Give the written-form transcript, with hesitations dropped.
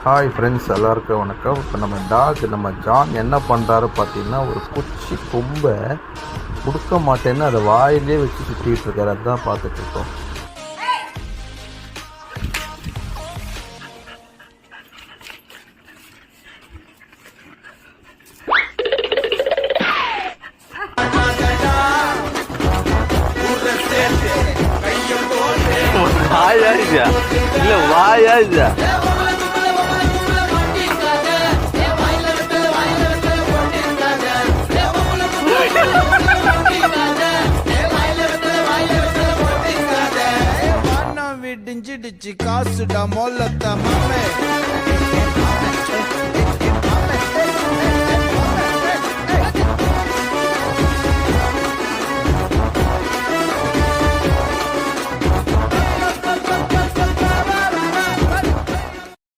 Hi friends, எல்லாருக்கும் வணக்கம். இப்போ நம்ம ஜான் என்ன பண்ணுறாரு பார்த்தீங்கன்னா, ஒரு குச்சி கொம்பை கொடுக்க மாட்டேன்னு அதை வாயிலே வச்சு சுற்றிட்டு இருக்காரு. அதுதான் பார்த்துட்ருக்கோம். இல்ல வாயா விடிஞ்சிடுச்சு காசுடா மொல்லத்த மாமே